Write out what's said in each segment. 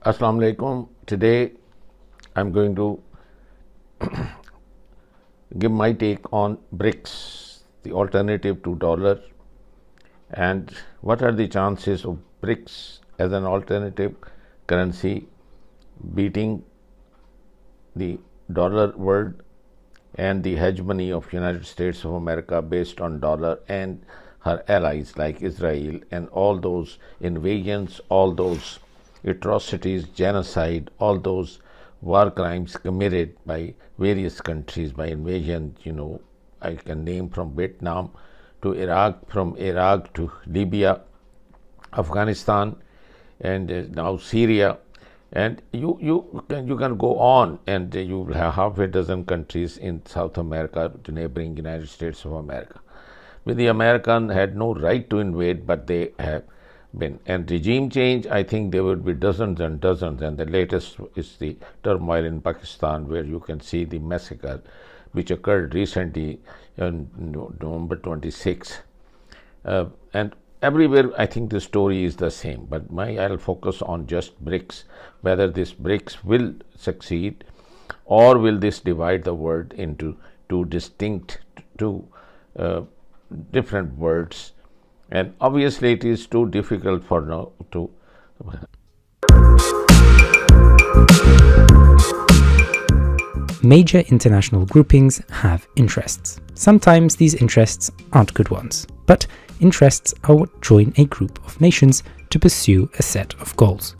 Assalamu alaikum. Today I'm going to give my take on Brics, the alternative to dollar, and what are the chances of Brics as an alternative currency beating the dollar world and the hegemony of United States of America based on dollar and her allies like Israel and all those invasions, all those atrocities, genocide, all those war crimes committed by various countries by invasion. I can name from Vietnam to Iraq, from Iraq to Libya, Afghanistan, and now Syria. And you can go on, and you will have half a dozen countries in South America, the neighboring United States of America. The American had no right to invade, but they have been. And regime change, I think there would be dozens and dozens. And the latest is the turmoil in Pakistan, where you can see the massacre which occurred recently on November 26. And everywhere, I think the story is the same. But I'll focus on just Brics, whether this Brics will succeed or will this divide the world into two distinct, different worlds. And obviously it is too difficult for now to Major international groupings have interests. Sometimes these interests aren't good ones, but interests are what join a group of nations to pursue a set of goals.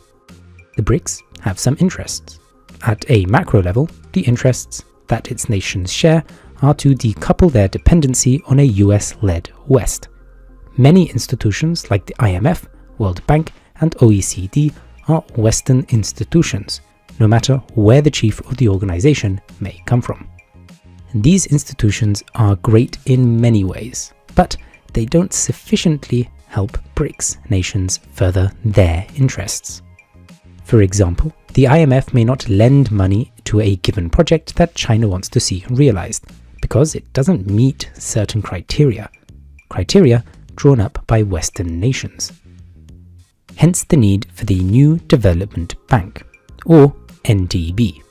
The BRICS have some interests. At a macro level, the interests that its nations share are to decouple their dependency on a US-led West. Many institutions like the IMF, World Bank, and OECD are Western institutions, no matter where the chief of the organization may come from. These institutions are great in many ways, but they don't sufficiently help BRICS nations further their interests. For example, the IMF may not lend money to a given project that China wants to see realized, because it doesn't meet certain criteria drawn up by Western nations. Hence the need for the New Development Bank, or NDB,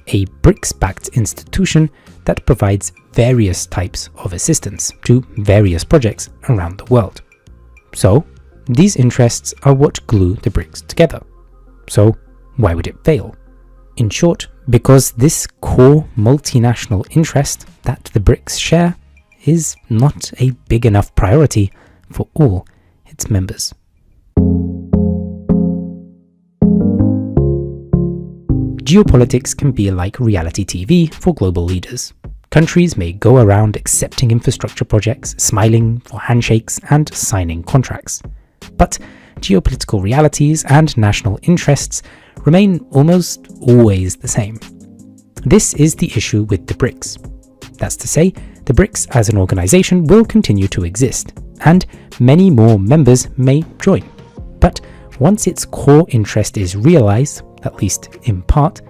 a BRICS-backed institution that provides various types of assistance to various projects around the world. So, these interests are what glue the BRICS together. So, why would it fail? In short, because this core multinational interest that the BRICS share is not a big enough priority for all its members. Geopolitics can be like reality TV for global leaders. Countries may go around accepting infrastructure projects, smiling for handshakes, and signing contracts. But geopolitical realities and national interests remain almost always the same. This is the issue with the BRICS. That's to say, the BRICS as an organization will continue to exist, and many more members may join. But once its core interest is realized, at least in part,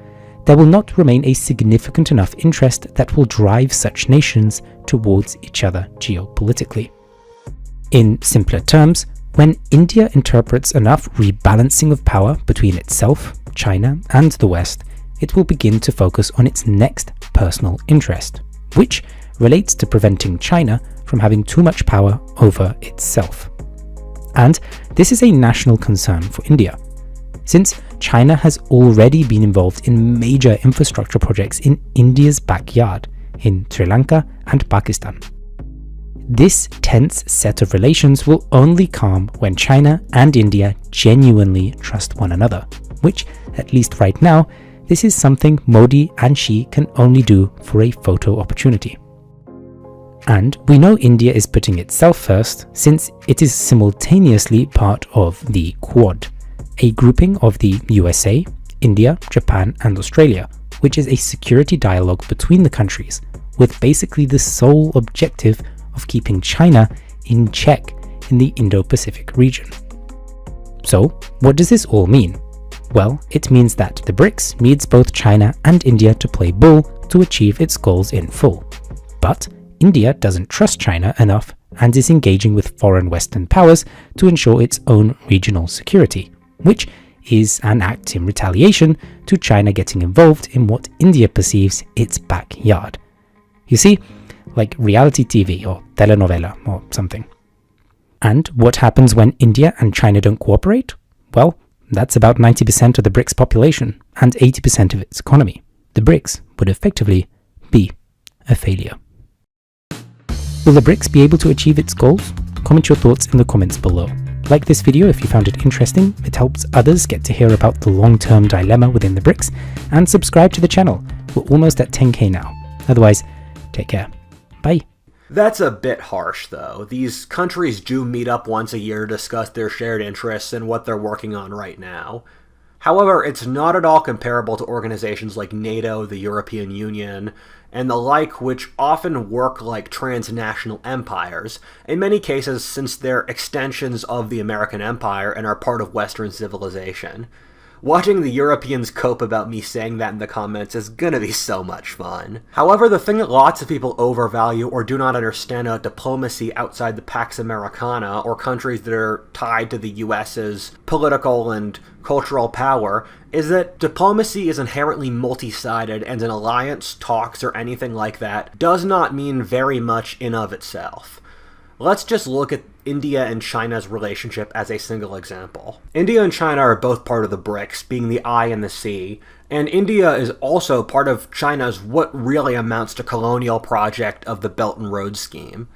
there will not remain a significant enough interest that will drive such nations towards each other geopolitically. In simpler terms, when India interprets enough rebalancing of power between itself, China, and the West, it will begin to focus on its next personal interest, which relates to preventing China from having too much power over itself. And this is a national concern for India, since China has already been involved in major infrastructure projects in India's backyard, in Sri Lanka and Pakistan. This tense set of relations will only calm when China and India genuinely trust one another, which, at least right now, this is something Modi and Xi can only do for a photo opportunity. And we know India is putting itself first since it is simultaneously part of the Quad, a grouping of the USA, India, Japan, and Australia, which is a security dialogue between the countries, with basically the sole objective of keeping China in check in the Indo-Pacific region. So, what does this all mean? Well, it means that the BRICS needs both China and India to play ball to achieve its goals in full. But India doesn't trust China enough and is engaging with foreign Western powers to ensure its own regional security, which is an act in retaliation to China getting involved in what India perceives its backyard. You see, like reality TV or telenovela or something. And what happens when India and China don't cooperate? Well, that's about 90% of the BRICS population and 80% of its economy. The BRICS would effectively be a failure. Will the BRICS be able to achieve its goals? Comment your thoughts in the comments below. Like this video if you found it interesting, it helps others get to hear about the long-term dilemma within the BRICS, and subscribe to the channel. We're almost at 10k now. Otherwise, take care. Bye. That's a bit harsh, though. These countries do meet up once a year to discuss their shared interests and what they're working on right now. However, it's not at all comparable to organizations like NATO, the European Union, and the like, which often work like transnational empires, in many cases since they're extensions of the American empire and are part of Western civilization. Watching the Europeans cope about me saying that in the comments is gonna be so much fun. However, the thing that lots of people overvalue or do not understand about diplomacy outside the Pax Americana, or countries that are tied to the US's political and cultural power, is that diplomacy is inherently multi-sided, and an alliance, talks, or anything like that does not mean very much in of itself. Let's just look at India and China's relationship as a single example. India and China are both part of the BRICS, being the I and the C, and India is also part of China's what really amounts to colonial project of the Belt and Road Scheme.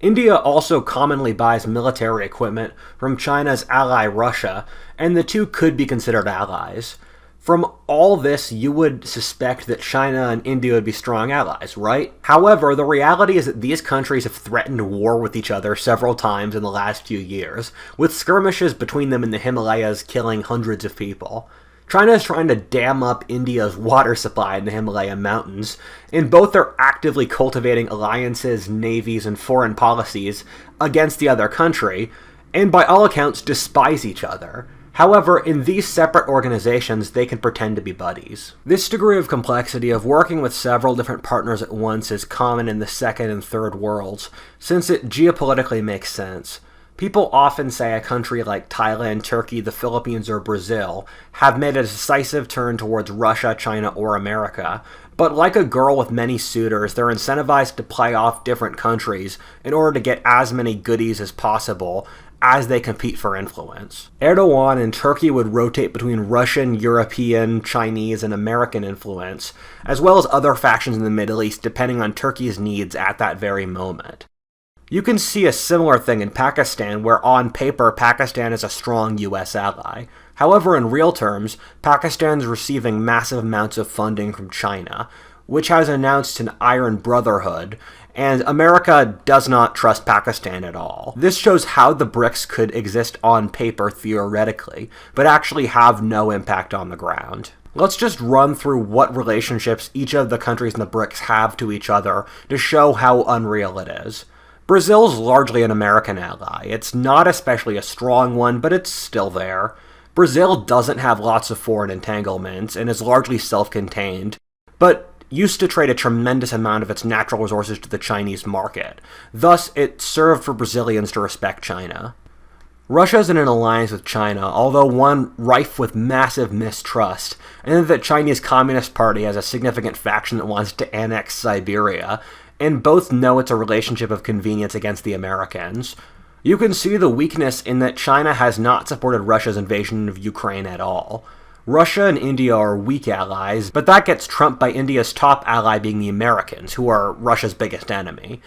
India also commonly buys military equipment from China's ally Russia, and the two could be considered allies. From all this, you would suspect that China and India would be strong allies, right? However, the reality is that these countries have threatened war with each other several times in the last few years, with skirmishes between them in the Himalayas killing hundreds of people. China is trying to dam up India's water supply in the Himalaya mountains, and both are actively cultivating alliances, navies, and foreign policies against the other country, and by all accounts despise each other. However, in these separate organizations, they can pretend to be buddies. This degree of complexity of working with several different partners at once is common in the second and third worlds, since it geopolitically makes sense. People often say a country like Thailand, Turkey, the Philippines, or Brazil have made a decisive turn towards Russia, China, or America, but like a girl with many suitors, they're incentivized to play off different countries in order to get as many goodies as possible as they compete for influence. Erdogan and Turkey would rotate between Russian, European, Chinese, and American influence, as well as other factions in the Middle East depending on Turkey's needs at that very moment. You can see a similar thing in Pakistan, where on paper Pakistan is a strong US ally. However, in real terms, Pakistan is receiving massive amounts of funding from China, which has announced an Iron Brotherhood, and America does not trust Pakistan at all. This shows how the BRICS could exist on paper theoretically, but actually have no impact on the ground. Let's just run through what relationships each of the countries in the BRICS have to each other to show how unreal it is. Brazil's largely an American ally. It's not especially a strong one, but it's still there. Brazil doesn't have lots of foreign entanglements and is largely self-contained, but used to trade a tremendous amount of its natural resources to the Chinese market. Thus, it served for Brazilians to respect China. Russia's in an alliance with China, although one rife with massive mistrust, and the Chinese Communist Party has a significant faction that wants to annex Siberia, and both know it's a relationship of convenience against the Americans. You can see the weakness in that China has not supported Russia's invasion of Ukraine at all. Russia and India are weak allies, but that gets trumped by India's top ally being the Americans, who are Russia's biggest enemy.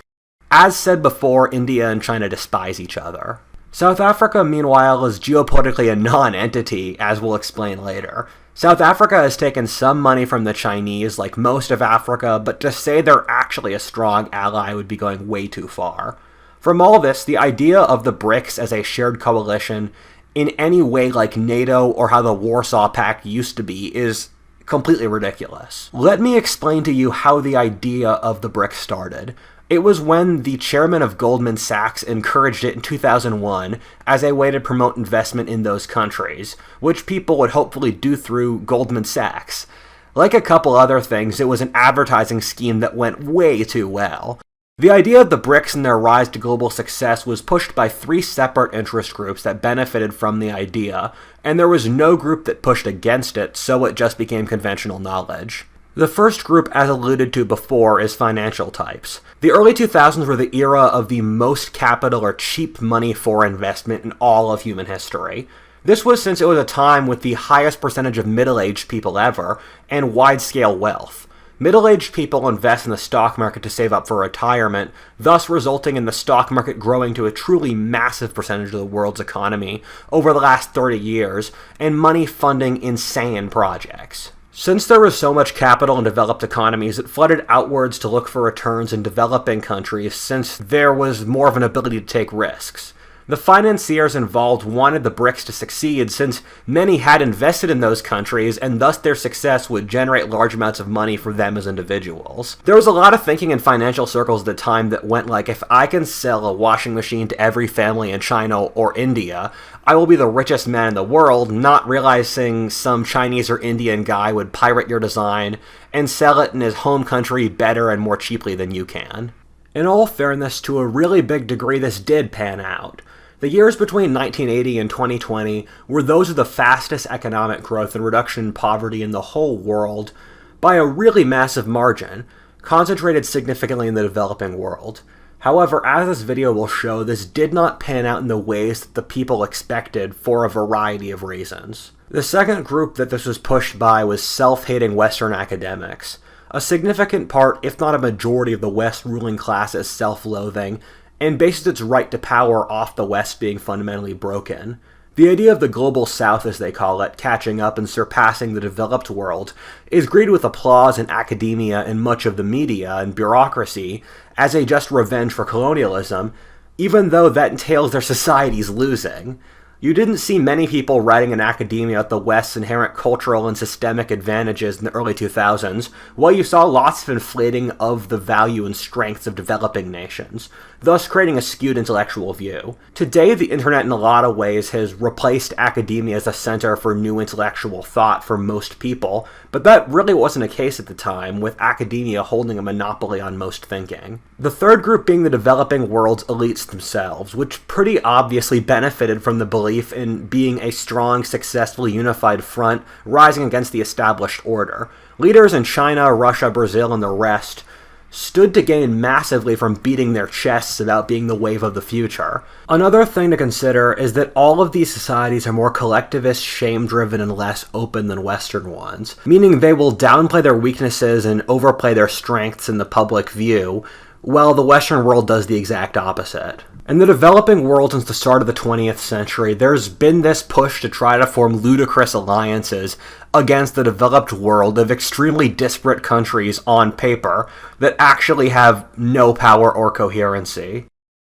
As said before, India and China despise each other. South Africa, meanwhile, is geopolitically a non-entity, as we'll explain later. South Africa has taken some money from the Chinese, like most of Africa, but to say they're actually a strong ally would be going way too far. From all this, the idea of the BRICS as a shared coalition in any way like NATO or how the Warsaw Pact used to be is completely ridiculous. Let me explain to you how the idea of the BRICS started. It was when the chairman of Goldman Sachs encouraged it in 2001 as a way to promote investment in those countries, which people would hopefully do through Goldman Sachs. Like a couple other things, it was an advertising scheme that went way too well. The idea of the BRICS and their rise to global success was pushed by three separate interest groups that benefited from the idea, and there was no group that pushed against it, so it just became conventional knowledge. The first group, as alluded to before, is financial types. The early 2000s were the era of the most capital or cheap money for investment in all of human history. This was since it was a time with the highest percentage of middle-aged people ever, and wide-scale wealth. Middle-aged people invest in the stock market to save up for retirement, thus resulting in the stock market growing to a truly massive percentage of the world's economy over the last 30 years, and money funding insane projects. Since there was so much capital in developed economies, it flooded outwards to look for returns in developing countries since there was more of an ability to take risks. The financiers involved wanted the BRICS to succeed since many had invested in those countries and thus their success would generate large amounts of money for them as individuals. There was a lot of thinking in financial circles at the time that went like, if I can sell a washing machine to every family in China or India, I will be the richest man in the world, not realizing some Chinese or Indian guy would pirate your design and sell it in his home country better and more cheaply than you can. In all fairness, to a really big degree, this did pan out. The years between 1980 and 2020 were those of the fastest economic growth and reduction in poverty in the whole world by a really massive margin, concentrated significantly in the developing world. However, as this video will show, this did not pan out in the ways that the people expected for a variety of reasons. The second group that this was pushed by was self-hating Western academics. A significant part, if not a majority, of the West ruling class is self-loathing, and bases its right to power off the West being fundamentally broken. The idea of the global South, as they call it, catching up and surpassing the developed world, is greeted with applause in academia and much of the media and bureaucracy as a just revenge for colonialism, even though that entails their societies losing. You didn't see many people writing in academia about the West's inherent cultural and systemic advantages in the early 2000s, while you saw lots of inflating of the value and strengths of developing nations, thus creating a skewed intellectual view. Today, the internet in a lot of ways has replaced academia as a center for new intellectual thought for most people, but that really wasn't the case at the time, with academia holding a monopoly on most thinking. The third group being the developing world's elites themselves, which pretty obviously benefited from the belief in being a strong, successful, unified front rising against the established order. Leaders in China, Russia, Brazil, and the rest stood to gain massively from beating their chests about being the wave of the future. Another thing to consider is that all of these societies are more collectivist, shame-driven, and less open than Western ones, meaning they will downplay their weaknesses and overplay their strengths in the public view, while the Western world does the exact opposite. In the developing world since the start of the 20th century, there's been this push to try to form ludicrous alliances against the developed world of extremely disparate countries on paper that actually have no power or coherency.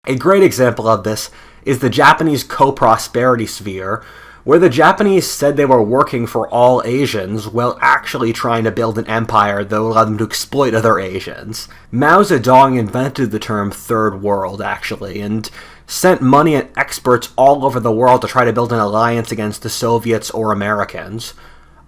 A great example of this is the Japanese co-prosperity sphere, where the Japanese said they were working for all Asians while actually trying to build an empire that would allow them to exploit other Asians. Mao Zedong invented the term Third World, actually, and sent money and experts all over the world to try to build an alliance against the Soviets or Americans.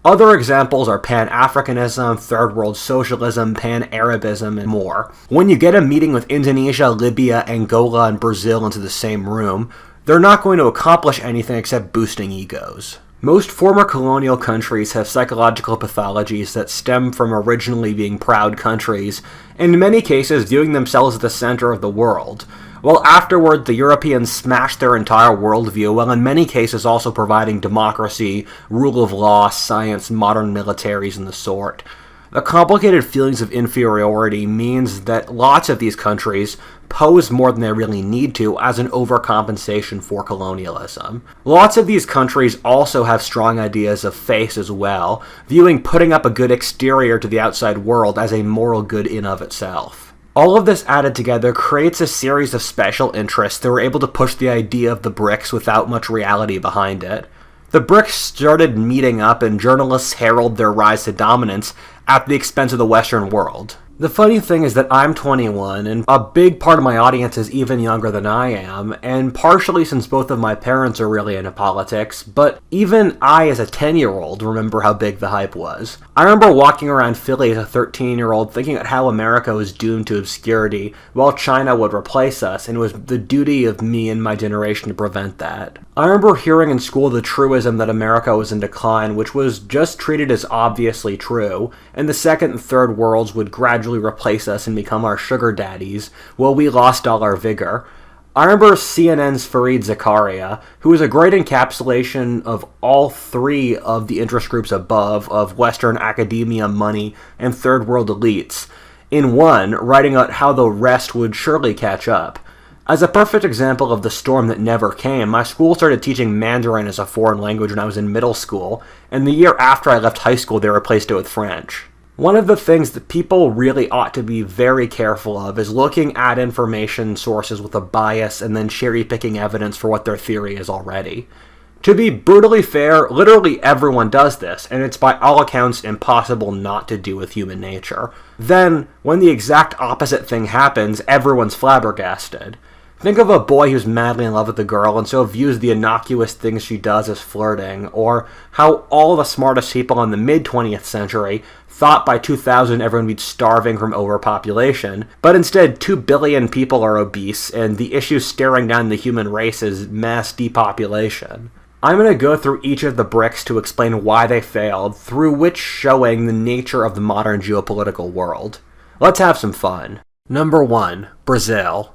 Other examples are Pan-Africanism, Third World Socialism, Pan-Arabism, and more. When you get a meeting with Indonesia, Libya, Angola, and Brazil into the same room, they're not going to accomplish anything except boosting egos. Most former colonial countries have psychological pathologies that stem from originally being proud countries, and in many cases viewing themselves as the center of the world, while afterward the Europeans smashed their entire worldview, while in many cases also providing democracy, rule of law, science, modern militaries, and the sort. The complicated feelings of inferiority means that lots of these countries pose more than they really need to as an overcompensation for colonialism. Lots of these countries also have strong ideas of face as well, viewing putting up a good exterior to the outside world as a moral good in of itself. All of this added together creates a series of special interests that were able to push the idea of the BRICS without much reality behind it. The BRICS started meeting up and journalists herald their rise to dominance at the expense of the Western world. The funny thing is that I'm 21, and a big part of my audience is even younger than I am, and partially since both of my parents are really into politics, but even I as a 10-year-old remember how big the hype was. I remember walking around Philly as a 13-year-old thinking that how America was doomed to obscurity, while China would replace us, and it was the duty of me and my generation to prevent that. I remember hearing in school the truism that America was in decline, which was just treated as obviously true, and the second and third worlds would gradually replace us and become our sugar daddies, while we lost all our vigor. I remember CNN's Fareed Zakaria, who is a great encapsulation of all three of the interest groups above, of Western academia, money, and third world elites, in one, writing out how the rest would surely catch up. As a perfect example of the storm that never came, my school started teaching Mandarin as a foreign language when I was in middle school, and the year after I left high school they replaced it with French. One of the things that people really ought to be very careful of is looking at information sources with a bias and then cherry-picking evidence for what their theory is already. To be brutally fair, literally everyone does this, and it's by all accounts impossible not to do with human nature. Then, when the exact opposite thing happens, everyone's flabbergasted. Think of a boy who's madly in love with a girl and so views the innocuous things she does as flirting, or how all the smartest people in the mid-20th century thought by 2000 everyone would be starving from overpopulation, but instead 2 billion people are obese, and the issue staring down the human race is mass depopulation. I'm going to go through each of the Brics to explain why they failed, through which showing the nature of the modern geopolitical world. Let's have some fun. Number 1. Brazil.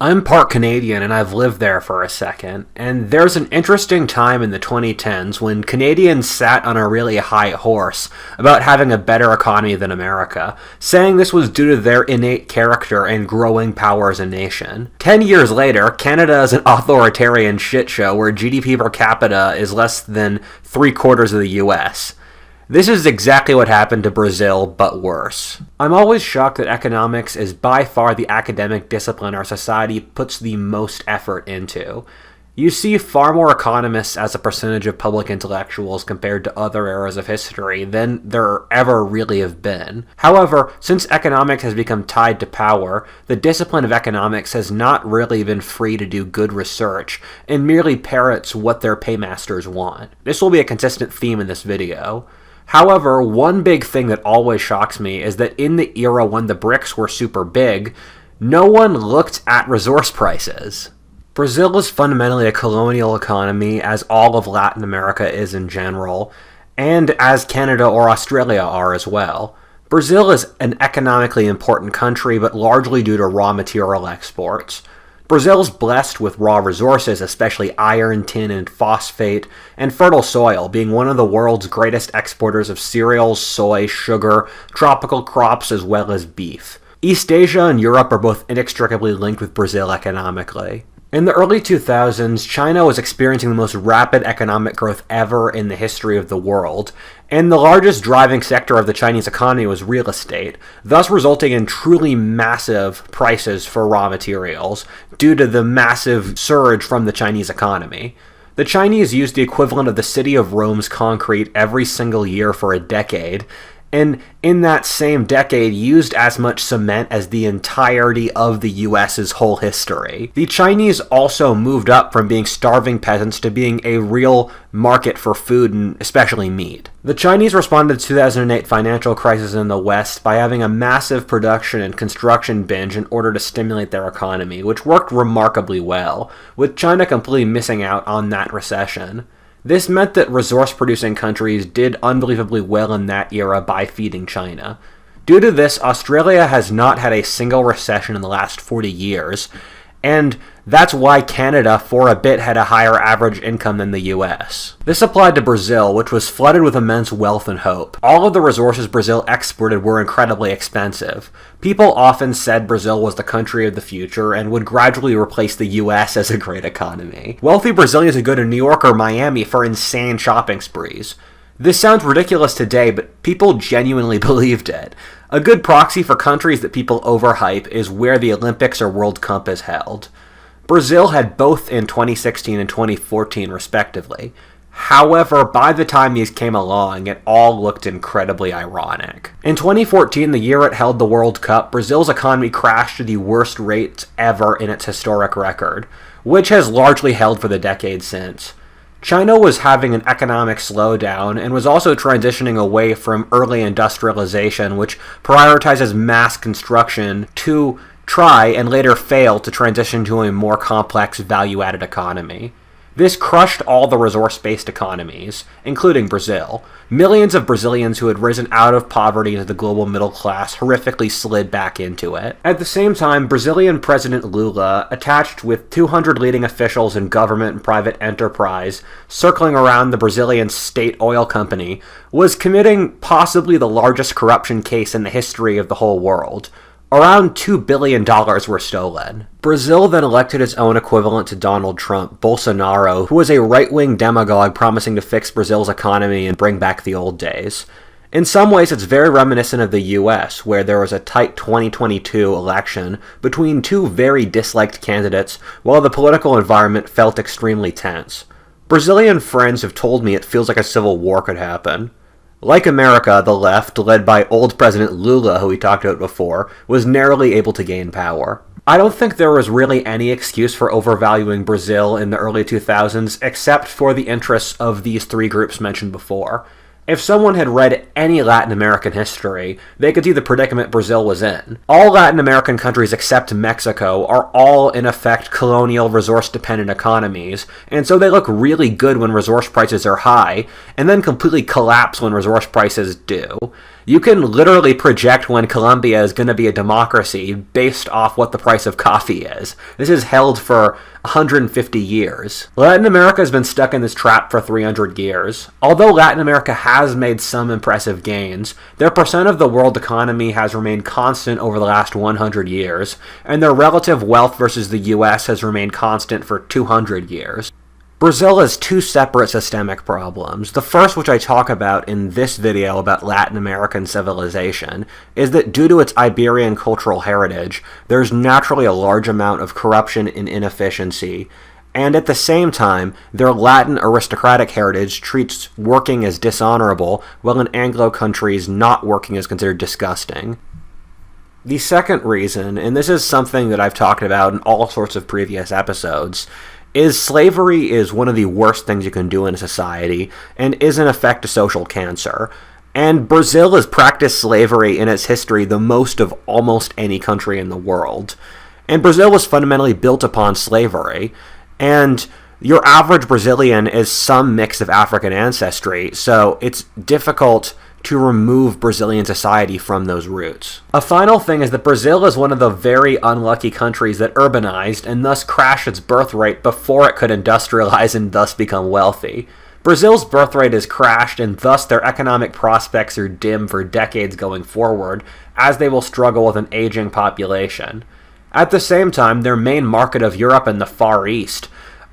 I'm part Canadian and I've lived there for a second, and there's an interesting time in the 2010s when Canadians sat on a really high horse about having a better economy than America, saying this was due to their innate character and growing power as a nation. 10 years later, Canada is an authoritarian shitshow where GDP per capita is less than 3/4 of the US. This is exactly what happened to Brazil, but worse. I'm always shocked that economics is by far the academic discipline our society puts the most effort into. You see far more economists as a percentage of public intellectuals compared to other eras of history than there ever really have been. However, since economics has become tied to power, the discipline of economics has not really been free to do good research and merely parrots what their paymasters want. This will be a consistent theme in this video. However, one big thing that always shocks me is that in the era when the Brics were super big, no one looked at resource prices. Brazil is fundamentally a colonial economy, as all of Latin America is in general, and as Canada or Australia are as well. Brazil is an economically important country, but largely due to raw material exports. Brazil is blessed with raw resources, especially iron, tin, and phosphate, and fertile soil, being one of the world's greatest exporters of cereals, soy, sugar, tropical crops, as well as beef. East Asia and Europe are both inextricably linked with Brazil economically. In the early 2000s, China was experiencing the most rapid economic growth ever in the history of the world, and the largest driving sector of the Chinese economy was real estate, thus resulting in truly massive prices for raw materials due to the massive surge from the Chinese economy. The Chinese used the equivalent of the city of Rome's concrete every single year for a decade, and in that same decade used as much cement as the entirety of the US's whole history. The Chinese also moved up from being starving peasants to being a real market for food and especially meat. The Chinese responded to the 2008 financial crisis in the West by having a massive production and construction binge in order to stimulate their economy, which worked remarkably well, with China completely missing out on that recession. This meant that resource-producing countries did unbelievably well in that era by feeding China. Due to this, Australia has not had a single recession in the last 40 years, and that's why Canada, for a bit, had a higher average income than the US. This applied to Brazil, which was flooded with immense wealth and hope. All of the resources Brazil exported were incredibly expensive. People often said Brazil was the country of the future and would gradually replace the US as a great economy. Wealthy Brazilians would go to New York or Miami for insane shopping sprees. This sounds ridiculous today, but people genuinely believed it. A good proxy for countries that people overhype is where the Olympics or World Cup is held. Brazil had both in 2016 and 2014 respectively. However, by the time these came along, it all looked incredibly ironic. In 2014, the year it held the World Cup, Brazil's economy crashed to the worst rates ever in its historic record, which has largely held for the decade since. China was having an economic slowdown and was also transitioning away from early industrialization, which prioritizes mass construction, to try and later fail to transition to a more complex value-added economy. This crushed all the resource-based economies, including Brazil. Millions of Brazilians who had risen out of poverty into the global middle class horrifically slid back into it. At the same time, Brazilian President Lula, attached with 200 leading officials in government and private enterprise, circling around the Brazilian state oil company, was committing possibly the largest corruption case in the history of the whole world. Around $2 billion were stolen. Brazil then elected its own equivalent to Donald Trump, Bolsonaro, who was a right-wing demagogue promising to fix Brazil's economy and bring back the old days. In some ways, it's very reminiscent of the US, where there was a tight 2022 election between two very disliked candidates, while the political environment felt extremely tense. Brazilian friends have told me it feels like a civil war could happen. Like America, the left, led by old President Lula, who we talked about before, was narrowly able to gain power. I don't think there was really any excuse for overvaluing Brazil in the early 2000s, except for the interests of these three groups mentioned before. If someone had read any Latin American history, they could see the predicament Brazil was in. All Latin American countries except Mexico are all, in effect, colonial resource-dependent economies, and so they look really good when resource prices are high, and then completely collapse when resource prices do. You can literally project when Colombia is going to be a democracy based off what the price of coffee is. This is held for 150 years. Latin America has been stuck in this trap for 300 years. Although Latin America has made some impressive gains, their percent of the world economy has remained constant over the last 100 years, and their relative wealth versus the US has remained constant for 200 years. Brazil has two separate systemic problems. The first, which I talk about in this video about Latin American civilization, is that due to its Iberian cultural heritage, there's naturally a large amount of corruption and inefficiency, and at the same time, their Latin aristocratic heritage treats working as dishonorable, while in Anglo countries, not working is considered disgusting. The second reason, and this is something that I've talked about in all sorts of previous episodes, is slavery is one of the worst things you can do in a society, and is in effect a social cancer. And Brazil has practiced slavery in its history the most of almost any country in the world. And Brazil was fundamentally built upon slavery, and your average Brazilian is some mix of African ancestry, so it's difficult to remove Brazilian society from those roots. A final thing is that Brazil is one of the very unlucky countries that urbanized and thus crashed its birth rate before it could industrialize and thus become wealthy. Brazil's birth rate has crashed, and thus their economic prospects are dim for decades going forward, as they will struggle with an aging population. At the same time, their main market of Europe and the Far East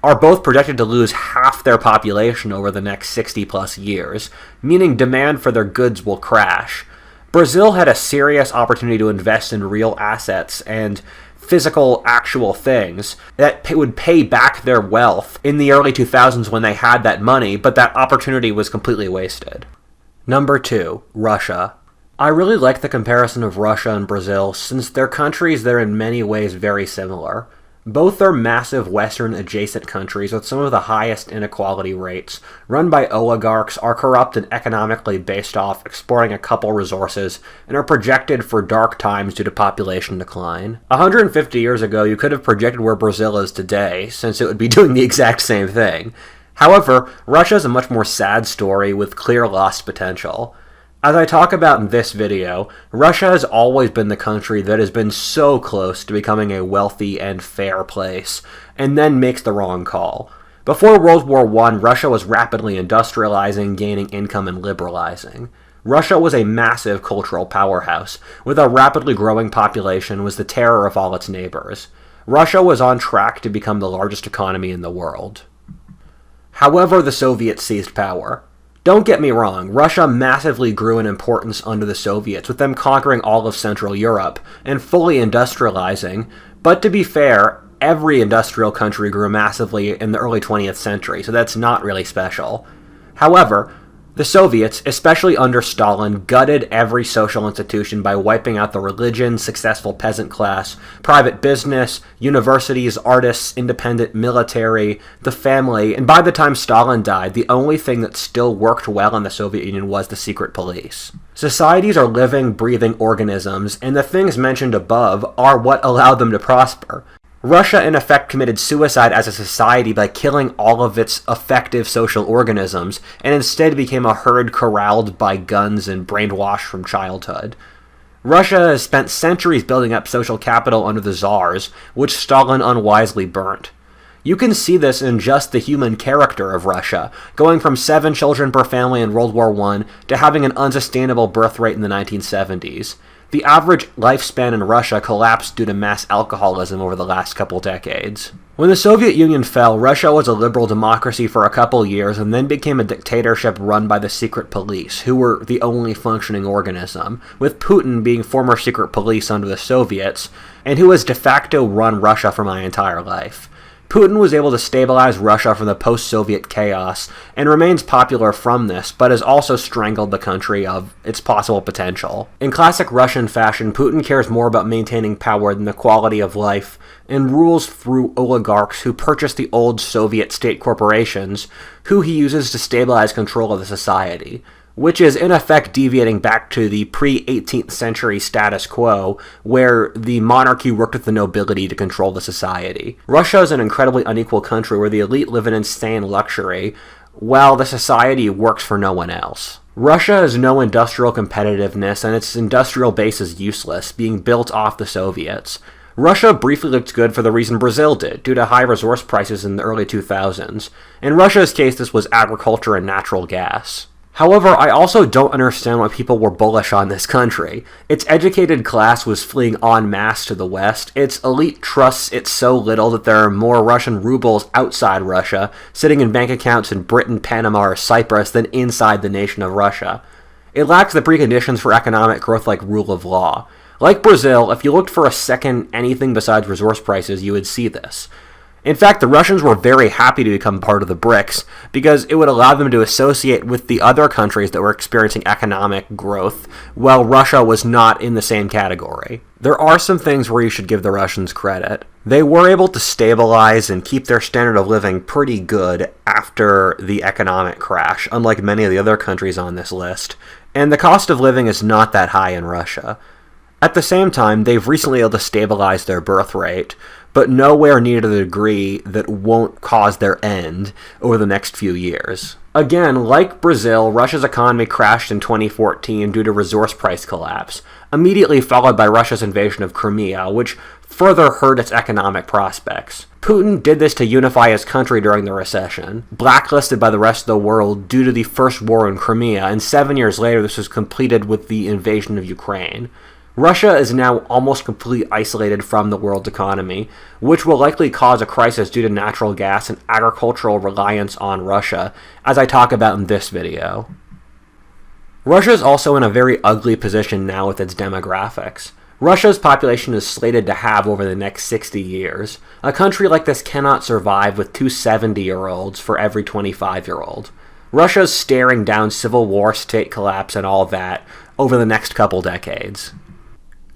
are both projected to lose half their population over the next 60 plus years, meaning demand for their goods will crash. Brazil had a serious opportunity to invest in real assets and physical, actual things that would pay back their wealth in the early 2000s when they had that money, but that opportunity was completely wasted. Number 2, Russia. I really like the comparison of Russia and Brazil, since they're countries that are in many ways very similar. Both are massive Western adjacent countries with some of the highest inequality rates, run by oligarchs, are corrupt and economically based off exploring a couple resources, and are projected for dark times due to population decline. 150 years ago, you could have projected where Brazil is today, since it would be doing the exact same thing. However, Russia is a much more sad story with clear lost potential. As I talk about in this video, Russia has always been the country that has been so close to becoming a wealthy and fair place, and then makes the wrong call. Before World War I, Russia was rapidly industrializing, gaining income, and liberalizing. Russia was a massive cultural powerhouse, with a rapidly growing population, was the terror of all its neighbors. Russia was on track to become the largest economy in the world. However, the Soviets seized power. Don't get me wrong, Russia massively grew in importance under the Soviets, with them conquering all of Central Europe and fully industrializing, but to be fair, every industrial country grew massively in the early 20th century, so that's not really special. However, the Soviets, especially under Stalin, gutted every social institution by wiping out the religion, successful peasant class, private business, universities, artists, independent military, the family, and by the time Stalin died, the only thing that still worked well in the Soviet Union was the secret police. Societies are living, breathing organisms, and the things mentioned above are what allowed them to prosper. Russia, in effect, committed suicide as a society by killing all of its effective social organisms, and instead became a herd corralled by guns and brainwashed from childhood. Russia has spent centuries building up social capital under the Tsars, which Stalin unwisely burnt. You can see this in just the human character of Russia, going from 7 children per family in World War I to having an unsustainable birth rate in the 1970s. The average lifespan in Russia collapsed due to mass alcoholism over the last couple decades. When the Soviet Union fell, Russia was a liberal democracy for a couple years and then became a dictatorship run by the secret police, who were the only functioning organism, with Putin being former secret police under the Soviets, and who has de facto run Russia for my entire life. Putin was able to stabilize Russia from the post-Soviet chaos, and remains popular from this, but has also strangled the country of its possible potential. In classic Russian fashion, Putin cares more about maintaining power than the quality of life, and rules through oligarchs who purchase the old Soviet state corporations, who he uses to stabilize control of the society, which is in effect deviating back to the pre-18th century status quo, where the monarchy worked with the nobility to control the society. Russia is an incredibly unequal country where the elite live in insane luxury, while the society works for no one else. Russia has no industrial competitiveness, and its industrial base is useless, being built off the Soviets. Russia briefly looked good for the reason Brazil did, due to high resource prices in the early 2000s. In Russia's case, this was agriculture and natural gas. However, I also don't understand why people were bullish on this country. Its educated class was fleeing en masse to the West. Its elite trusts it so little that there are more Russian rubles outside Russia, sitting in bank accounts in Britain, Panama, or Cyprus than inside the nation of Russia. It lacks the preconditions for economic growth like rule of law. Like Brazil, if you looked for a second anything besides resource prices, you would see this. In fact, the Russians were very happy to become part of the Brics, because it would allow them to associate with the other countries that were experiencing economic growth, while Russia was not in the same category. There are some things where you should give the Russians credit. They were able to stabilize and keep their standard of living pretty good after the economic crash, unlike many of the other countries on this list, and the cost of living is not that high in Russia. At the same time, they've recently been able to stabilize their birth rate, but nowhere near to the degree that won't cause their end over the next few years. Again, like Brazil, Russia's economy crashed in 2014 due to resource price collapse, immediately followed by Russia's invasion of Crimea, which further hurt its economic prospects. Putin did this to unify his country during the recession, blacklisted by the rest of the world due to the first war in Crimea, and 7 years later this was completed with the invasion of Ukraine. Russia is now almost completely isolated from the world's economy, which will likely cause a crisis due to natural gas and agricultural reliance on Russia, as I talk about in this video. Russia is also in a very ugly position now with its demographics. Russia's population is slated to halve over the next 60 years. A country like this cannot survive with 2 70-year-olds for every 25-year-old. Russia's staring down civil war, state collapse, and all that over the next couple decades.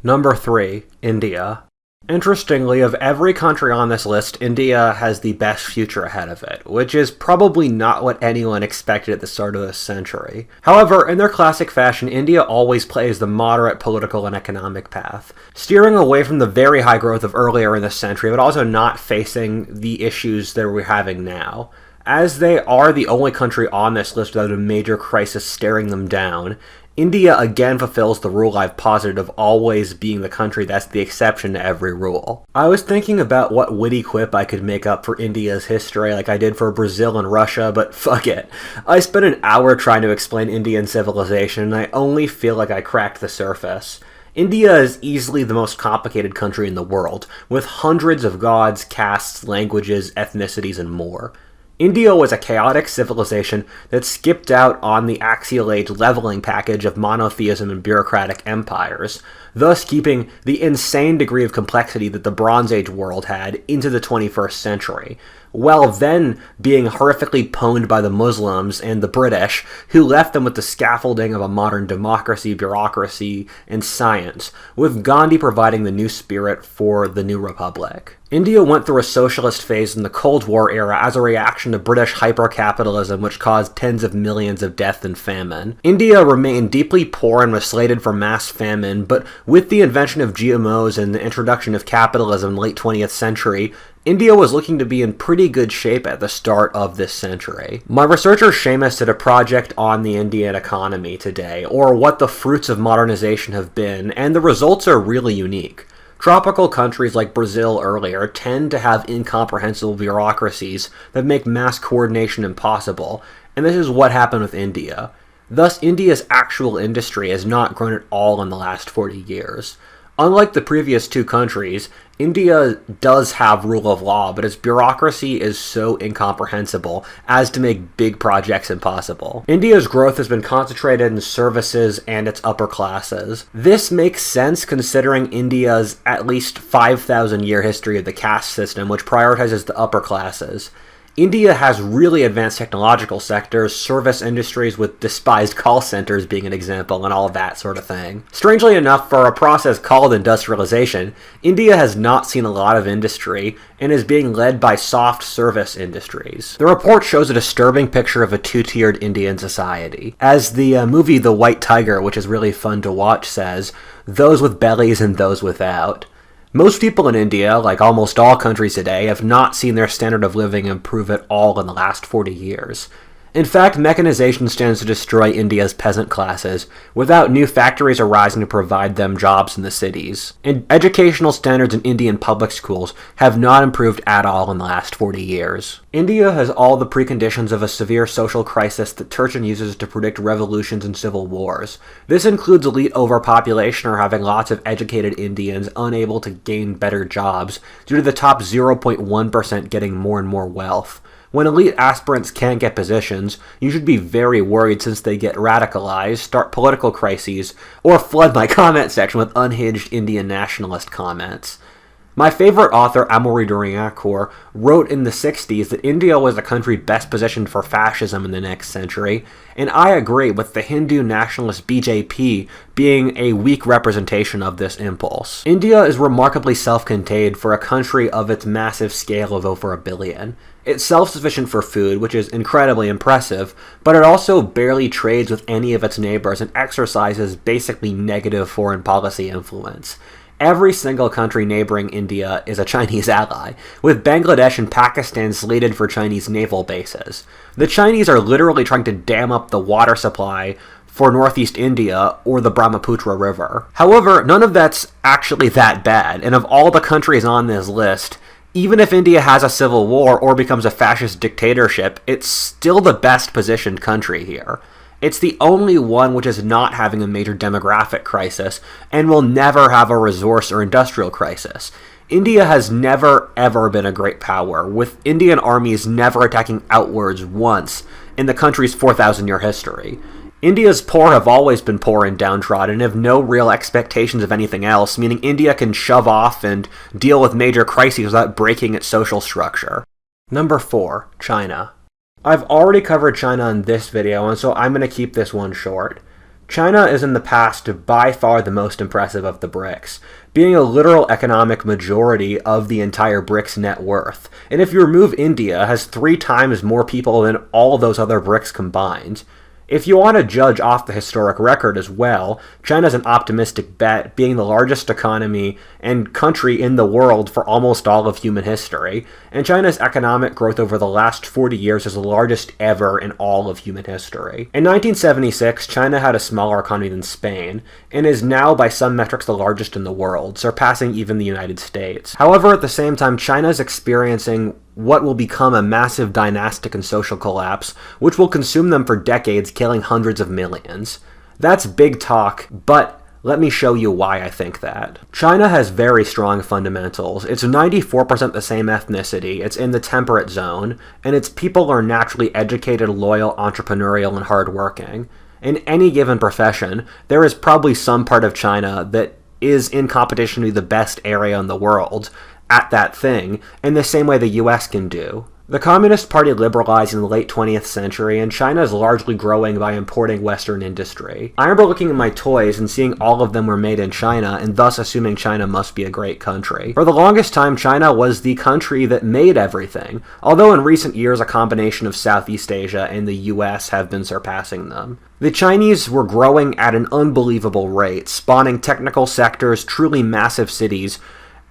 Number 3, India. Interestingly, of every country on this list, India has the best future ahead of it, which is probably not what anyone expected at the start of this century. However, in their classic fashion, India always plays the moderate political and economic path, steering away from the very high growth of earlier in this century, but also not facing the issues that we're having now. As they are the only country on this list without a major crisis staring them down, India again fulfills the rule I've posited of always being the country that's the exception to every rule. I was thinking about what witty quip I could make up for India's history like I did for Brazil and Russia, but fuck it. I spent an hour trying to explain Indian civilization, and I only feel like I cracked the surface. India is easily the most complicated country in the world, with hundreds of gods, castes, languages, ethnicities, and more. India was a chaotic civilization that skipped out on the axial age leveling package of monotheism and bureaucratic empires, thus keeping the insane degree of complexity that the Bronze Age world had into the 21st century, while then being horrifically pwned by the Muslims and the British, who left them with the scaffolding of a modern democracy, bureaucracy, and science, with Gandhi providing the new spirit for the new republic. India went through a socialist phase in the Cold War era as a reaction to British hyper-capitalism, which caused tens of millions of death and famine. India remained deeply poor and was slated for mass famine, but with the invention of GMOs and the introduction of capitalism in the late 20th century, India was looking to be in pretty good shape at the start of this century. My researcher Seamus did a project on the Indian economy today, or what the fruits of modernization have been, and the results are really unique. Tropical countries like Brazil earlier tend to have incomprehensible bureaucracies that make mass coordination impossible, and this is what happened with India. Thus, India's actual industry has not grown at all in the last 40 years. Unlike the previous two countries, India does have rule of law, but its bureaucracy is so incomprehensible as to make big projects impossible. India's growth has been concentrated in services and its upper classes. This makes sense considering India's at least 5,000-year history of the caste system, which prioritizes the upper classes. India has really advanced technological sectors, service industries with despised call centers being an example, and all of that sort of thing. Strangely enough, for a process called industrialization, India has not seen a lot of industry and is being led by soft service industries. The report shows a disturbing picture of a two-tiered Indian society. As the movie The White Tiger, which is really fun to watch, says, those with bellies and those without. Most people in India, like almost all countries today, have not seen their standard of living improve at all in the last 40 years. In fact, mechanization stands to destroy India's peasant classes, without new factories arising to provide them jobs in the cities. And educational standards in Indian public schools have not improved at all in the last 40 years. India has all the preconditions of a severe social crisis that Turchin uses to predict revolutions and civil wars. This includes elite overpopulation or having lots of educated Indians unable to gain better jobs due to the top 0.1% getting more and more wealth. When elite aspirants can't get positions, you should be very worried since they get radicalized, start political crises, or flood my comment section with unhinged Indian nationalist comments. My favorite author, Amaury Duriancourt, wrote in the 60s that India was a country best positioned for fascism in the next century, and I agree with the Hindu nationalist BJP being a weak representation of this impulse. India is remarkably self-contained for a country of its massive scale of over 1 billion. It's self-sufficient for food, which is incredibly impressive, but it also barely trades with any of its neighbors and exercises basically negative foreign policy influence. Every single country neighboring India is a Chinese ally, with Bangladesh and Pakistan slated for Chinese naval bases. The Chinese are literally trying to dam up the water supply for northeast India or the Brahmaputra River. However, none of that's actually that bad, and of all the countries on this list, even if India has a civil war or becomes a fascist dictatorship, it's still the best positioned country here. It's the only one which is not having a major demographic crisis and will never have a resource or industrial crisis. India has never ever been a great power, with Indian armies never attacking outwards once in the country's 4,000-year history. India's poor have always been poor and downtrodden and have no real expectations of anything else, meaning India can shove off and deal with major crises without breaking its social structure. Number 4. China. I've already covered China in this video, and so I'm going to keep this one short. China is in the past by far the most impressive of the Brics, being a literal economic majority of the entire Brics net worth, and if you remove India, has 3 times more people than all those other Brics combined. If you want to judge off the historic record as well, China's an optimistic bet, being the largest economy and country in the world for almost all of human history, and China's economic growth over the last 40 years is the largest ever in all of human history. In 1976, China had a smaller economy than Spain, and is now by some metrics the largest in the world, surpassing even the United States. However, at the same time, China is experiencing what will become a massive dynastic and social collapse, which will consume them for decades, killing hundreds of millions. That's big talk, but Let me show you why I think that. China has very strong fundamentals. It's 94% the same ethnicity, it's in the temperate zone, and its people are naturally educated, loyal, entrepreneurial, and hardworking. In any given profession, there is probably some part of China that is in competition to be the best area in the world at that thing, in the same way the US can do. The Communist Party liberalized in the late 20th century, and China is largely growing by importing Western industry. I remember looking at my toys and seeing all of them were made in China, and thus assuming China must be a great country. For the longest time, China was the country that made everything, although in recent years a combination of Southeast Asia and the US have been surpassing them. The Chinese were growing at an unbelievable rate, spawning technical sectors, truly massive cities,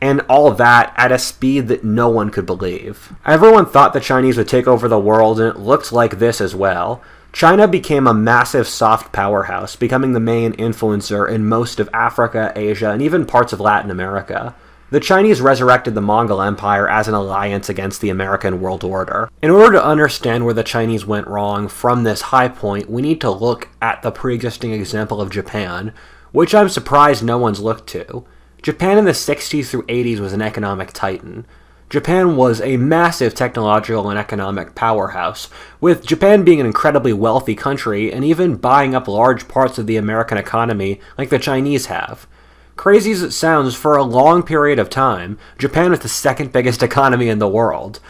and all that at a speed that no one could believe. Everyone thought the Chinese would take over the world, and it looked like this as well. China became a massive soft powerhouse, becoming the main influencer in most of Africa, Asia, and even parts of Latin America. The Chinese resurrected the Mongol Empire as an alliance against the American world order. In order to understand where the Chinese went wrong from this high point, we need to look at the pre-existing example of Japan, which I'm surprised no one's looked to. Japan in the 60s through 80s was an economic titan. Japan was a massive technological and economic powerhouse, with Japan being an incredibly wealthy country and even buying up large parts of the American economy like the Chinese have. Crazy as it sounds, for a long period of time, Japan was the second biggest economy in the world.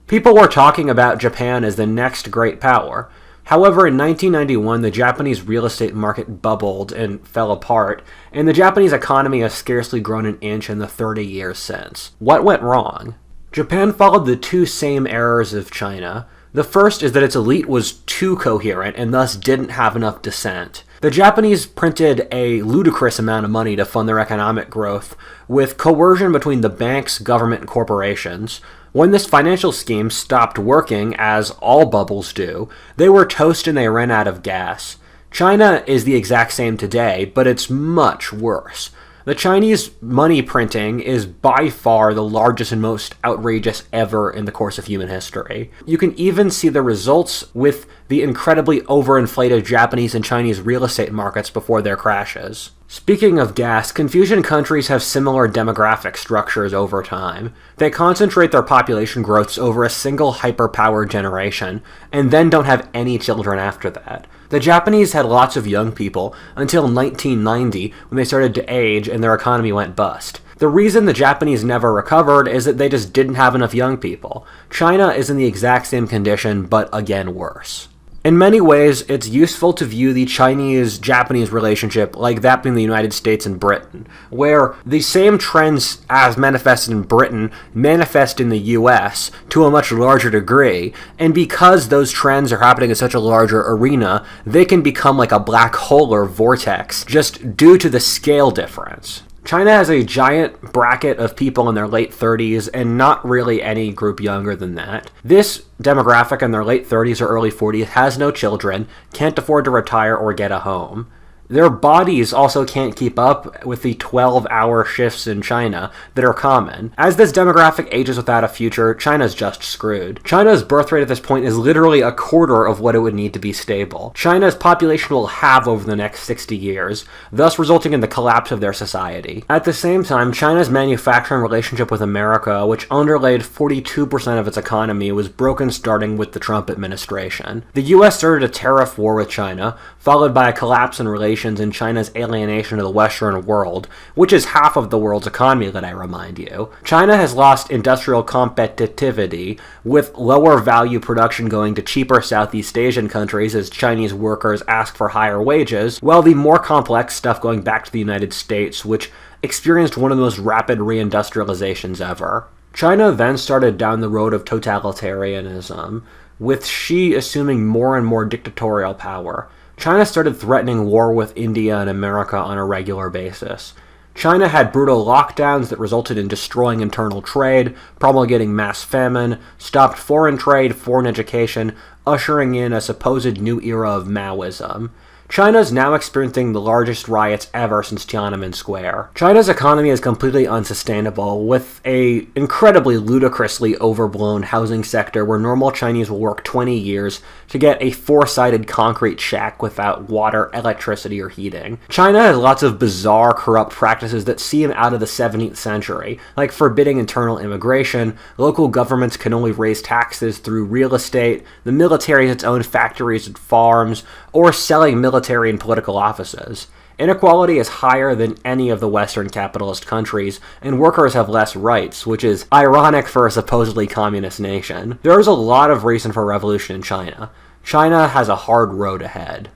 People were talking about Japan as the next great power. However, in 1991, the Japanese real estate market bubbled and fell apart, and the Japanese economy has scarcely grown an inch in the 30 years since. What went wrong? Japan followed the two same errors of China. The first is that its elite was too coherent and thus didn't have enough dissent. The Japanese printed a ludicrous amount of money to fund their economic growth, with coercion between the banks, government, and corporations. When this financial scheme stopped working, as all bubbles do, they were toast and they ran out of gas. China is the exact same today, but it's much worse. The Chinese money printing is by far the largest and most outrageous ever in the course of human history. You can even see the results with the incredibly overinflated Japanese and Chinese real estate markets before their crashes. Speaking of gas, Confucian countries have similar demographic structures over time. They concentrate their population growths over a single hyper-powered generation, and then don't have any children after that. The Japanese had lots of young people until 1990, when they started to age and their economy went bust. The reason the Japanese never recovered is that they just didn't have enough young people. China is in the exact same condition, but again worse. In many ways, it's useful to view the Chinese-Japanese relationship like that between the United States and Britain, where the same trends as manifested in Britain manifest in the US to a much larger degree, and because those trends are happening in such a larger arena, they can become like a black hole or vortex, just due to the scale difference. China has a giant bracket of people in their late 30s and not really any group younger than that. This demographic in their late 30s or early 40s has no children, can't afford to retire or get a home. Their bodies also can't keep up with the 12-hour shifts in China that are common. As this demographic ages without a future, China's just screwed. China's birth rate at this point is literally a quarter of what it would need to be stable. China's population will halve over the next 60 years, thus resulting in the collapse of their society. At the same time, China's manufacturing relationship with America, which underlaid 42% of its economy, was broken starting with the Trump administration. The US started a tariff war with China, followed by a collapse in relations and China's alienation of the Western world, which is half of the world's economy, let I remind you. China has lost industrial competitivity, with lower value production going to cheaper Southeast Asian countries as Chinese workers ask for higher wages, while the more complex stuff going back to the United States, which experienced one of the most rapid reindustrializations ever. China then started down the road of totalitarianism, with Xi assuming more and more dictatorial power. China started threatening war with India and America on a regular basis. China had brutal lockdowns that resulted in destroying internal trade, promulgating mass famine, stopped foreign trade, foreign education, ushering in a supposed new era of Maoism. China is now experiencing the largest riots ever since Tiananmen Square. China's economy is completely unsustainable, with a incredibly ludicrously overblown housing sector where normal Chinese will work 20 years to get a four-sided concrete shack without water, electricity, or heating. China has lots of bizarre, corrupt practices that seem out of the 17th century, like forbidding internal immigration, local governments can only raise taxes through real estate, the military has its own factories and farms, or selling military and political offices. Inequality is higher than any of the Western capitalist countries, and workers have less rights, which is ironic for a supposedly communist nation. There is a lot of reason for revolution in China. China has a hard road ahead.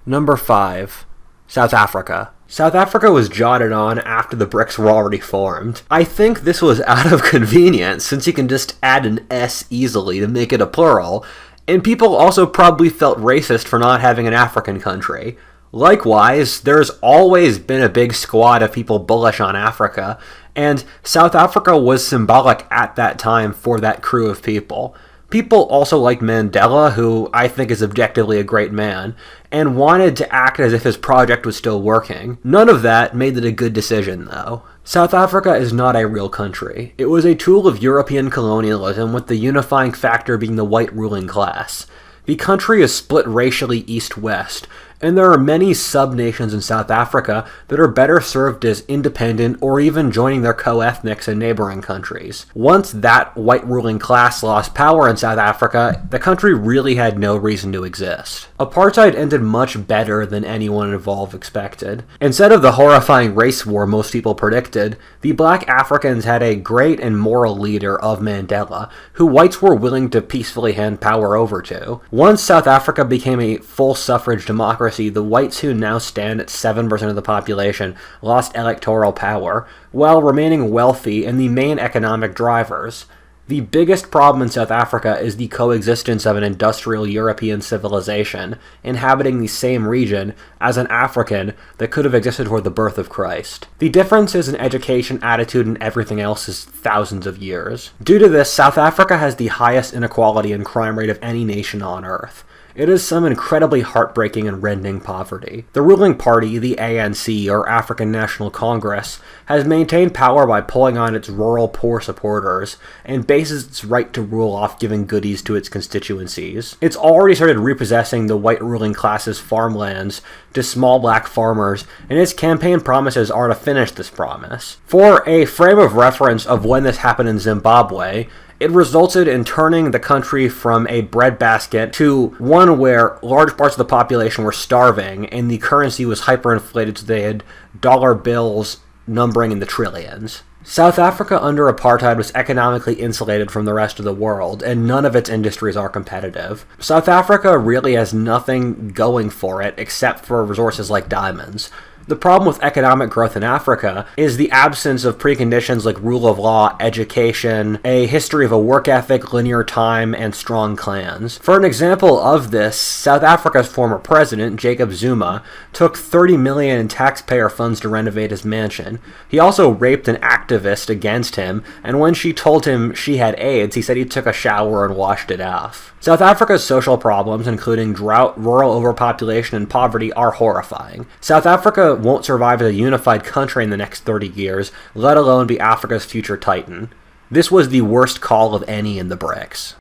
Number 5. South Africa. South Africa was jotted on after the Brics were already formed. I think this was out of convenience, since you can just add an S easily to make it a plural, and people also probably felt racist for not having an African country. Likewise, there's always been a big squad of people bullish on Africa, and South Africa was symbolic at that time for that crew of people. People also like Mandela, who I think is objectively a great man, and wanted to act as if his project was still working. None of that made it a good decision, though. South Africa is not a real country. It was a tool of European colonialism, with the unifying factor being the white ruling class. The country is split racially east-west, and there are many sub-nations in South Africa that are better served as independent or even joining their co-ethnics in neighboring countries. Once that white ruling class lost power in South Africa, the country really had no reason to exist. Apartheid ended much better than anyone involved expected. Instead of the horrifying race war most people predicted, the black Africans had a great and moral leader of Mandela, who whites were willing to peacefully hand power over to. Once South Africa became a full suffrage democracy, the whites, who now stand at 7% of the population, lost electoral power, while remaining wealthy and the main economic drivers. The biggest problem in South Africa is the coexistence of an industrial European civilization inhabiting the same region as an African that could have existed before the birth of Christ. The differences in education, attitude, and everything else is thousands of years. Due to this, South Africa has the highest inequality and crime rate of any nation on Earth. It is some incredibly heartbreaking and rending poverty. The ruling party, the ANC, or African National Congress, has maintained power by pulling on its rural poor supporters, and bases its right to rule off giving goodies to its constituencies. It's already started repossessing the white ruling class's farmlands to small black farmers, and its campaign promises are to finish this promise. For a frame of reference of when this happened in Zimbabwe, it resulted in turning the country from a breadbasket to one where large parts of the population were starving and the currency was hyperinflated, so they had dollar bills numbering in the trillions. South Africa under apartheid was economically insulated from the rest of the world, and none of its industries are competitive. South Africa really has nothing going for it except for resources like diamonds. The problem with economic growth in Africa is the absence of preconditions like rule of law, education, a history of a work ethic, linear time, and strong clans. For an example of this, South Africa's former president, Jacob Zuma, took $30 million in taxpayer funds to renovate his mansion. He also raped an activist against him, and when she told him she had AIDS, he said he took a shower and washed it off. South Africa's social problems, including drought, rural overpopulation, and poverty, are horrifying. South Africa won't survive as a unified country in the next 30 years, let alone be Africa's future titan. This was the worst call of any in the Brics.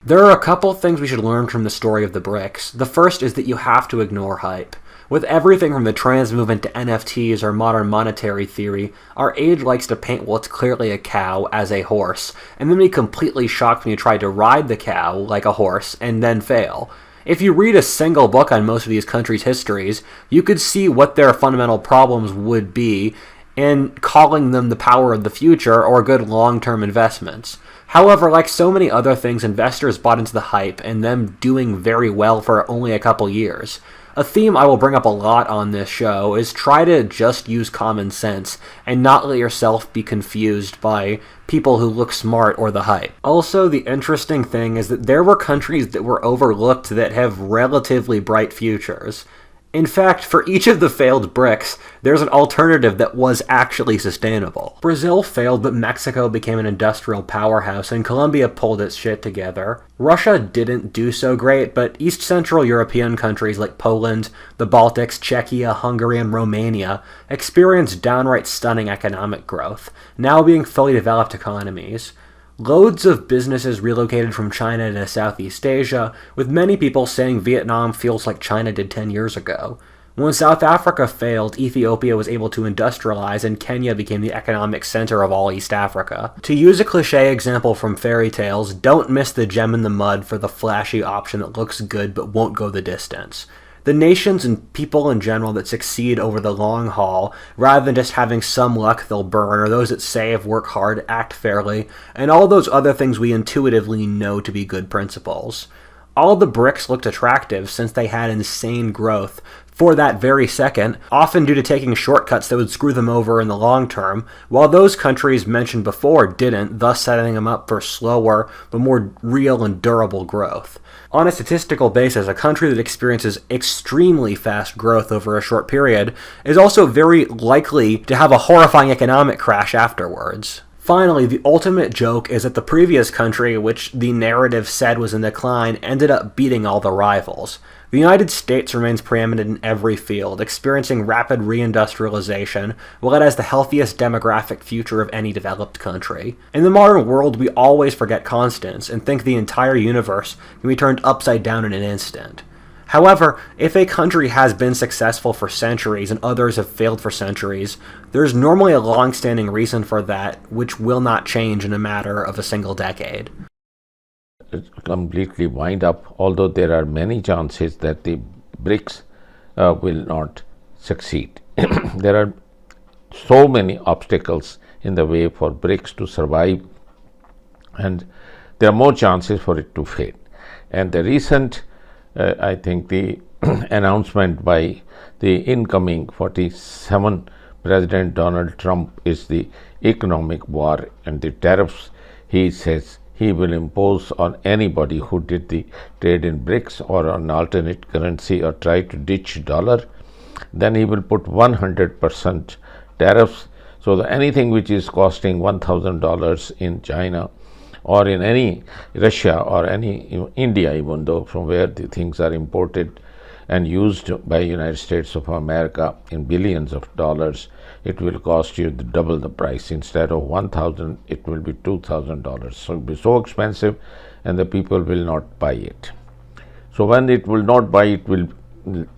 There are a couple things we should learn from the story of the Brics. The first is that you have to ignore hype. With everything from the trans movement to NFTs or modern monetary theory, our age likes to paint what's clearly a cow as a horse, and then be completely shocked when you try to ride the cow like a horse and then fail. If you read a single book on most of these countries' histories, you could see what their fundamental problems would be in calling them the power of the future or good long-term investments. However, like so many other things, investors bought into the hype and them doing very well for only a couple years. A theme I will bring up a lot on this show is try to just use common sense and not let yourself be confused by people who look smart or the hype. Also, the interesting thing is that there were countries that were overlooked that have relatively bright futures. In fact, for each of the failed BRICS, there's an alternative that was actually sustainable. Brazil failed, but Mexico became an industrial powerhouse, and Colombia pulled its shit together. Russia didn't do so great, but East Central European countries like Poland, the Baltics, Czechia, Hungary, and Romania experienced downright stunning economic growth, now being fully developed economies. Loads of businesses relocated from China to Southeast Asia, with many people saying Vietnam feels like China did 10 years ago. When South Africa failed, Ethiopia was able to industrialize, and Kenya became the economic center of all East Africa. To use a cliché example from fairy tales, don't miss the gem in the mud for the flashy option that looks good but won't go the distance. The nations and people in general that succeed over the long haul, rather than just having some luck they'll burn, or those that save, work hard, act fairly, and all those other things we intuitively know to be good principles. All the BRICS looked attractive since they had insane growth for that very second, often due to taking shortcuts that would screw them over in the long term, while those countries mentioned before didn't, thus setting them up for slower but more real and durable growth. On a statistical basis, a country that experiences extremely fast growth over a short period is also very likely to have a horrifying economic crash afterwards. Finally, the ultimate joke is that the previous country, which the narrative said was in decline, ended up beating all the rivals. The United States remains preeminent in every field, experiencing rapid reindustrialization, while it has the healthiest demographic future of any developed country. In the modern world, we always forget constants and think the entire universe can be turned upside down in an instant. However, if a country has been successful for centuries and others have failed for centuries, there's normally a long-standing reason for that, which will not change in a matter of a single decade. Completely wind up, although there are many chances that the BRICS will not succeed. There are so many obstacles in the way for BRICS to survive, and there are more chances for it to fail. And the recent I think the announcement by the incoming 47 President Donald Trump is the economic war and the tariffs he says he will impose on anybody who did the trade in BRICS or an alternate currency or try to ditch dollar. Then he will put 100% tariffs, so that anything which is costing $1,000 in China or in any Russia or any India, even though from where the things are imported and used by United States of America in billions of dollars, it will cost you double the price. Instead of $1,000, it will be $2,000. So it will be so expensive, and the people will not buy it. So when it will not buy, it will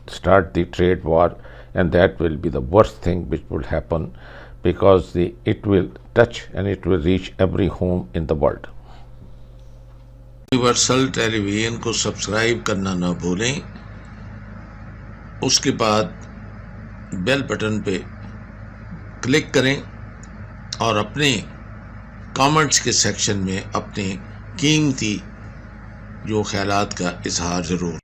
start the trade war, and that will be the worst thing which will happen, because it will touch and it will reach every home in the world. Universal television को subscribe करना ना भूलें, उसके बाद bell button पे click करें और अपने कमेंट्स के सेक्शन में अपने कीमती जो ख्यालात का इजहार ज़रूर